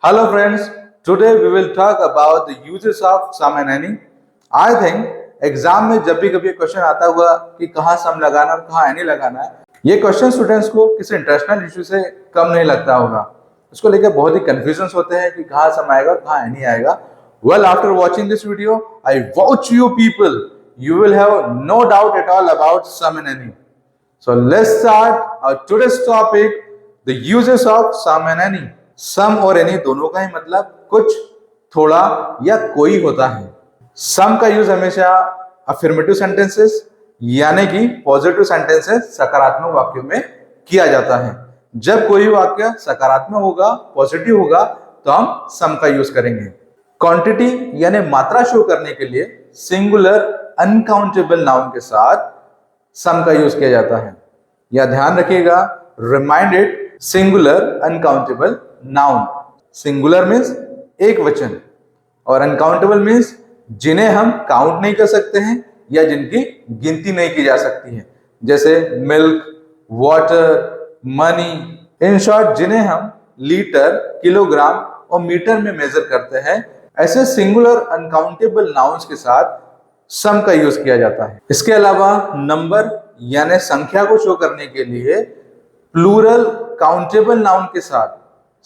Hello friends, today we will talk about the uses of sum and any. I think exam में जब भी कभी question आता हुआ कि कहाँ सम लगाना और कहाँ एनी लगाना है, ये क्वेश्चन स्टूडेंट्स को किसी इंटरनेशनल इशू से कम नहीं लगता होगा। उसको लेकर बहुत ही कंफ्यूजन होते हैं कि कहाँ सम आएगा और कहाँ एनी आएगा। Well, after watching this video, I vouch you people, you will have no doubt at all about sum and any. So let's start our today's topic, the uses of sum and any. सम और any दोनों का ही मतलब कुछ, थोड़ा या कोई होता है। सम का यूज हमेशा अफर्मेटिव सेंटेंसेस यानी कि पॉजिटिव सेंटेंसेस सकारात्मक वाक्यों में किया जाता है। जब कोई वाक्य सकारात्मक होगा, पॉजिटिव होगा, तो हम सम का यूज करेंगे। क्वांटिटी यानी मात्रा शो करने के लिए सिंगुलर अनकाउंटेबल नाउन के साथ सम का यूज किया जाता है। या ध्यान रखिएगा, reminded singular uncountable noun. Singular means एक वचन और अनकाउंटेबल मीन्स जिन्हें हम काउंट नहीं कर सकते हैं या जिनकी गिनती नहीं की जा सकती है, जैसे milk, water, money. In short जिन्हें हम लीटर, किलोग्राम और मीटर में मेजर करते हैं, ऐसे सिंगुलर अनकाउंटेबल नाउन्स के साथ सम का यूज किया जाता है। इसके अलावा नंबर यानी संख्या को शो करने के लिए प्लूरल काउंटेबल नाउन के साथ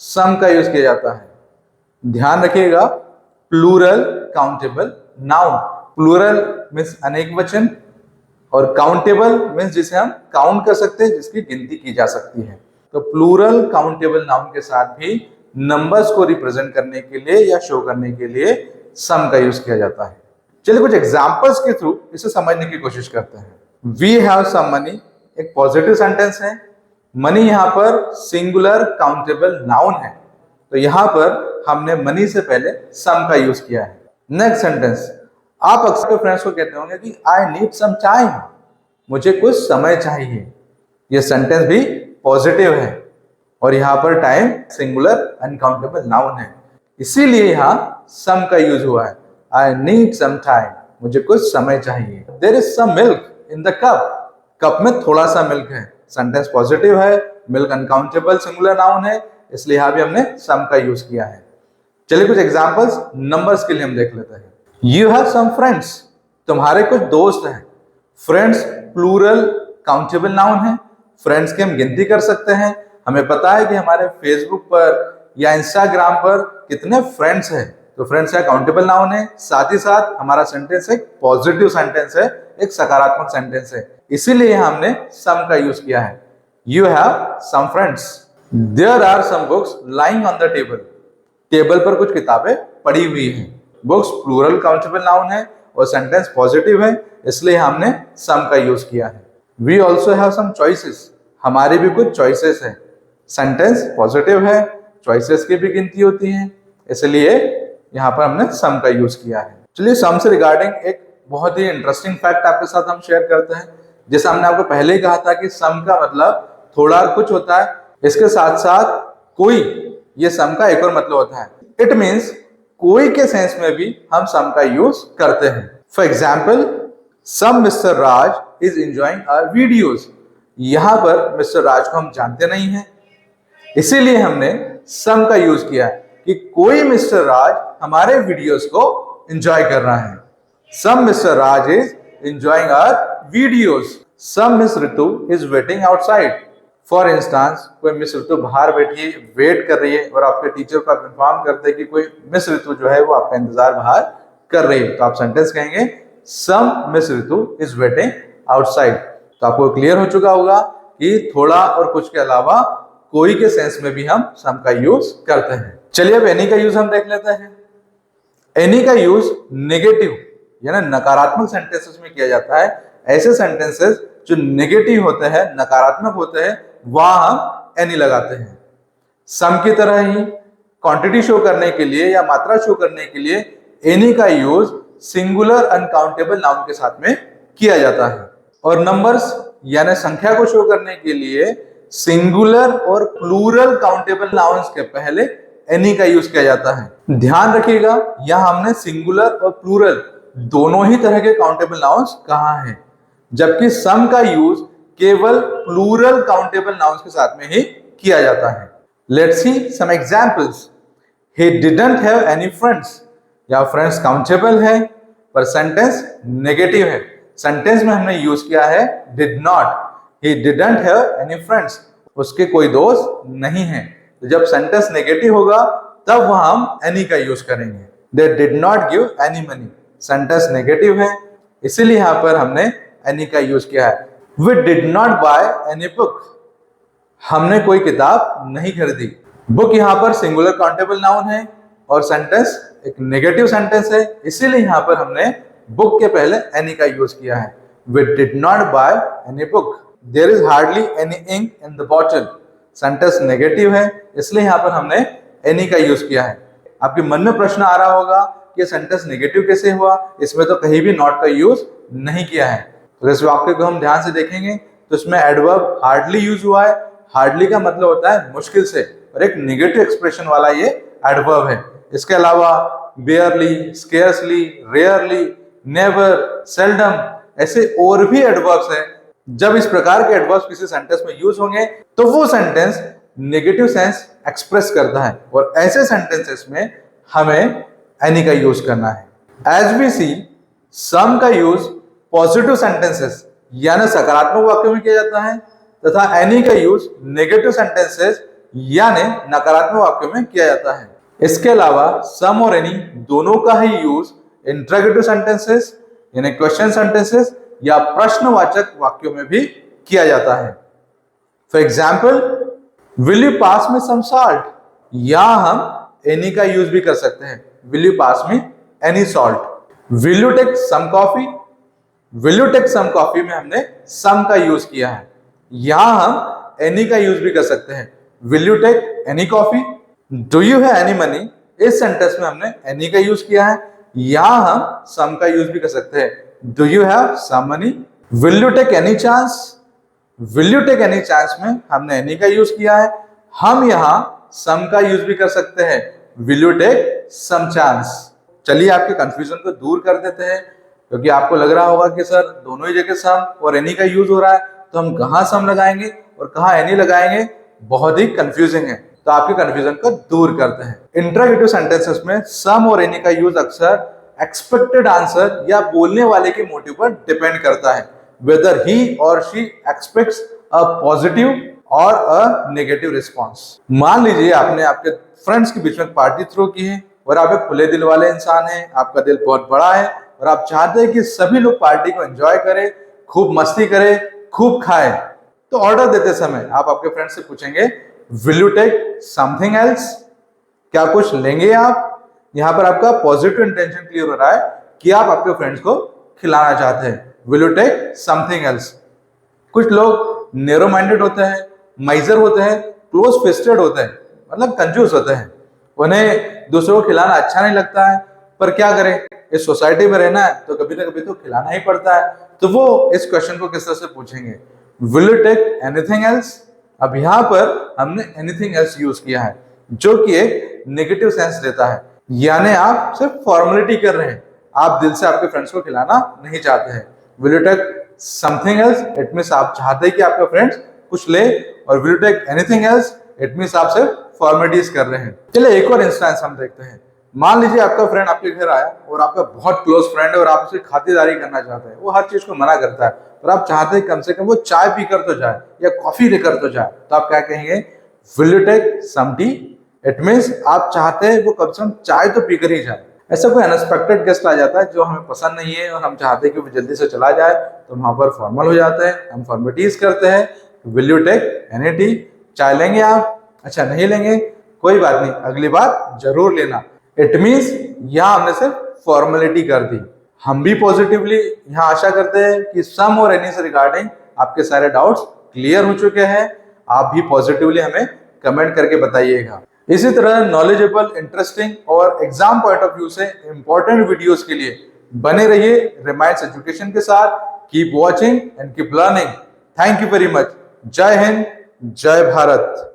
सम का यूज किया जाता है। ध्यान रखिएगा, plural countable noun. Plural means अनेक वचन और काउंटेबल मीन्स जिसे हम काउंट कर सकते हैं, जिसकी गिनती की जा सकती है। तो प्लूरल काउंटेबल नाउन के साथ भी नंबर्स को रिप्रेजेंट करने के लिए या शो करने के लिए सम का यूज किया जाता है। चलिए कुछ एग्जांपल्स के थ्रू इसे समझने की कोशिश करते हैं। वी हैव सम मनी एक पॉजिटिव सेंटेंस है। मनी यहाँ पर सिंगुलर काउंटेबल नाउन है, तो यहाँ पर हमने मनी से पहले सम का यूज किया है। नेक्स्ट सेंटेंस, आप अक्सर फ्रेंड्स को कहते होंगे कि आई नीड सम टाइम, मुझे कुछ समय चाहिए। ये सेंटेंस भी पॉजिटिव है और यहाँ पर टाइम सिंगुलर अनकाउंटेबल नाउन है, इसीलिए यहाँ सम का यूज हुआ है। आई नीड सम टाइम, मुझे कुछ समय चाहिए। There is some milk in the cup, cup में थोड़ा सा मिल्क है। सेंटेंस पॉजिटिव है, मिल्क अनकाउंटेबल सिंगुलर नाउन है, इसलिए यहां भी हमने सम का यूज किया है। चलिए कुछ एग्जांपल्स नंबर्स के लिए हम देख लेते हैं। यू हैव सम फ्रेंड्स, तुम्हारे कुछ दोस्त हैं। फ्रेंड्स प्लूरल काउंटेबल नाउन है। फ्रेंड्स की हम गिनती कर सकते हैं। हमें पता है कि हमारे फेसबुक पर या इंस्टाग्राम पर कितने फ्रेंड्स हैं, तो फ्रेंड्स का काउंटेबल नाउन है। साथ ही साथ हमारा सेंटेंस एक पॉजिटिव सेंटेंस है, एक सकारात्मक सेंटेंस है, इसीलिए हमने सम का यूज किया है। You have some friends. There are some books lying on the table, table पर कुछ किताबें पड़ी हुई हैं। बुक्स प्लूरल काउंटेबल नाउन है और सेंटेंस पॉजिटिव है, इसलिए हमने सम का यूज किया है। We also have some choices, हमारी भी कुछ चॉइसेस है। सेंटेंस पॉजिटिव है, चॉइसेस की भी गिनती होती है, इसलिए यहाँ पर हमने सम का यूज किया है। चलिए सम से रिगार्डिंग एक बहुत ही इंटरेस्टिंग फैक्ट आपके साथ हम शेयर करते हैं। जैसे हमने आपको पहले ही कहा था कि सम का मतलब थोड़ा और कुछ होता है, इसके साथ साथ कोई, ये सम का एक और मतलब होता है। इट मीन्स कोई के सेंस में भी हम सम का यूज करते हैं। For example, some mister Raj is enjoying our videos. यहां पर मिस्टर राज को हम जानते नहीं हैं, इसीलिए हमने सम का यूज किया है कि कोई मिस्टर राज हमारे वीडियोस को एंजॉय कर रहा है। Some mister Raj is enjoying our videos. Some miss Ritu is waiting outside. For instance, कोई मिस ऋतु बाहर बैठी वेट कर रही है और आपके टीचर को आप इन्फॉर्म करते हैं कि कोई मिस ऋतु जो है वो आपका इंतजार बाहर कर रही है, तो आप सेंटेंस कहेंगे some miss Ritu is waiting outside. तो आपको क्लियर हो चुका होगा कि थोड़ा और कुछ के अलावा कोई के सेंस में भी हम सम का यूज करते हैं। चलिए अब एनी का यूज हम देख लेते हैं। एनी का यूज नेगेटिव यानी नकारात्मक सेंटेंसेस में किया जाता है। ऐसे सेंटेंसेस जो नेगेटिव होते हैं, नकारात्मक होते हैं, वहां हम एनी लगाते हैं। सम की तरह ही क्वांटिटी शो करने के लिए या मात्रा शो करने के लिए एनी का यूज सिंगुलर अनकाउंटेबल नाउन के साथ में किया जाता है। और नंबर्स यानी संख्या को शो करने के लिए सिंगुलर और प्लूरल काउंटेबल नाउन्स के पहले एनी का यूज किया जाता है। ध्यान रखिएगा, यहां हमने सिंगुलर और प्लूरल दोनों ही तरह के काउंटेबल नाउन्स कहा है, जबकि सम का यूज केवल प्लूरल काउंटेबल नाउन्स के साथ में ही किया जाता है। Let's see some examples. he didn't have any friends, या फ्रेंड्स काउंटेबल है पर सेंटेंस नेगेटिव है। सेंटेंस में हमने यूज किया है did not, he didn't have any friends, उसके कोई दोस्त नहीं है। तो जब सेंटेंस नेगेटिव होगा तब वहां हम any का यूज करेंगे। They did not give any money, sentence negative है इसीलिए यहां पर हमने any का यूज किया है। We did not buy any book, हमने कोई किताब नहीं खरीदी। बुक यहाँ पर सिंगुलर काउंटेबल नाउन है और सेंटेंस एक नेगेटिव सेंटेंस है इसीलिए यहाँ पर हमने बुक के पहले any का यूज किया है। We did not buy any book, there is hardly any ink in the bottle, sentence negative है इसलिए यहाँ पर हमने any का यूज किया है। आपके मन में प्रश्न आ रहा होगा कि सेंटेंस नेगेटिव कैसे हुआ, इसमें तो कहीं भी नॉट का यूज नहीं किया है। तो इस वाक्य को हम ध्यान से देखेंगे तो इसमें एडवर्ब हार्डली यूज हुआ है। हार्डली का मतलब होता है मुश्किल से, और एक नेगेटिव एक्सप्रेशन वाला ये एडवर्ब है। इसके अलावा बेयरली, स्केर्सली, रेयरली, नेवर, सेल्डम ऐसे और भी एडवर्ब्स हैं। जब इस प्रकार के एडवर्ब्स किसी सेंटेंस में यूज होंगे तो वो सेंटेंस नेगेटिव सेंस एक्सप्रेस करता है और ऐसे सेंटेंसेस में हमें any का यूज करना है। As we see, some का यूज पॉजिटिव सेंटेंसेस यानी सकारात्मक वाक्यों में किया जाता है तथा any का यूज नेगेटिव सेंटेंसेस यानी नकारात्मक वाक्यों में किया जाता है। इसके अलावा some और any दोनों का ही यूज इंटरोगेटिव सेंटेंसेस यानी क्वेश्चन सेंटेंसेस या प्रश्नवाचक वाक्यों में भी किया जाता है। For example, will you pass में सम सॉल्ट, यहां हम एनी का यूज भी कर सकते हैं। Will you pass me any salt. Will you take some coffee, will you take some coffee में हमने सम का यूज किया है। यहां हम एनी का यूज भी कर सकते हैं। Will you take any coffee. Do you have any money, इस सेंटेंस में हमने एनी का यूज किया है। यहां हम सम का यूज भी कर सकते हैं। Do you have some money. Will you take any chance, will you take any chance में हमने एनी का यूज किया है। हम यहां सम का यूज भी कर सकते हैं। Will you take some chance. चलिए आपके कंफ्यूजन को दूर कर देते हैं, क्योंकि आपको लग रहा होगा कि सर दोनों ही जगह सम और एनी का यूज हो रहा है तो हम कहां सम लगाएंगे और कहां एनी लगाएंगे, बहुत ही कंफ्यूजिंग है। तो आपके कंफ्यूजन को दूर करते हैं। इंटरोगेटिव सेंटेंसेस में सम और एनी का यूज अक्सर एक्सपेक्टेड आंसर या बोलने वाले के मोटिव पर डिपेंड करता है, whether he or she expects a positive और a negative response। मान लीजिए आपने आपके फ्रेंड्स के बीच में पार्टी थ्रो की है और आप एक खुले दिल वाले इंसान हैं, आपका दिल बहुत बड़ा है और आप चाहते हैं कि सभी लोग पार्टी को एंजॉय करें, खूब मस्ती करें, खूब खाएं। तो ऑर्डर देते समय आप आपके फ्रेंड से पूछेंगे will you take something else, क्या कुछ लेंगे आप। यहां पर आपका पॉजिटिव इंटेंशन क्लियर हो रहा है कि आप आपके फ्रेंड्स को खिलाना चाहते हैं। Will you take something else. कुछ लोग नैरो माइंडेड होते हैं, माइजर होते हैं, क्लोज फिस्टेड होते हैं, मतलब कंजूस होते हैं। उन्हें दूसरों को खिलाना अच्छा नहीं लगता है, पर क्या करें, इस सोसाइटी में रहना है तो कभी ना कभी तो खिलाना ही पड़ता है। तो वो इस क्वेश्चन को किस तरह से पूछेंगे, will you take anything else. अब यहाँ पर हमने एनीथिंग एल्स यूज किया है जो कि एक नेगेटिव सेंस देता है, यानी आप सिर्फ फॉर्मेलिटी कर रहे हैं, आप दिल से आपके फ्रेंड्स को खिलाना नहीं चाहते हैं। Will you take something else, it means आप चाहते हैं कि आपका फ्रेंड्स कुछ ले, और will you take anything else, it means आप सिर्फ फॉर्मेलिटीज कर रहे हैं। चलिए एक और इंस्टेंस हम देखते हैं। मान लीजिए आपका फ्रेंड आपके घर आया और आपका बहुत क्लोज फ्रेंड है और आप उसे खातिरदारी करना चाहते हैं। वो हर चीज को मना करता है और आप चाहते हैं कम से कम वो चाय पीकर तो जाए या कॉफी लेकर तो जाए। तो आप क्या कहेंगे, will you take some tea. It means आप चाहते हैं वो कम से कम चाय तो पीकर ही जाए। ऐसा कोई अनएक्सपेक्टेड गेस्ट आ जाता है जो हमें पसंद नहीं है और हम चाहते हैं कि वो जल्दी से चला जाए, तो वहां पर फॉर्मल हो जाते हैं, हम फॉर्मेलिटीज करते हैं। Will you take any tea, चाय लेंगे आप, अच्छा नहीं लेंगे कोई बात नहीं, अगली बार जरूर लेना। इट मींस यहाँ हमने सिर्फ फॉर्मेलिटी कर दी। हम भी पॉजिटिवली यहाँ आशा करते हैं कि सम और एनी से रिगार्डिंग आपके सारे डाउट्स क्लियर हो चुके हैं। आप भी पॉजिटिवली हमें कमेंट करके बताइएगा। इसी तरह नॉलेजेबल, इंटरेस्टिंग और एग्जाम पॉइंट ऑफ व्यू से इंपॉर्टेंट वीडियोस के लिए बने रहिए रिमाइंड्स एजुकेशन के साथ। Keep watching and keep learning. Thank you very much. जय हिंद, जय भारत।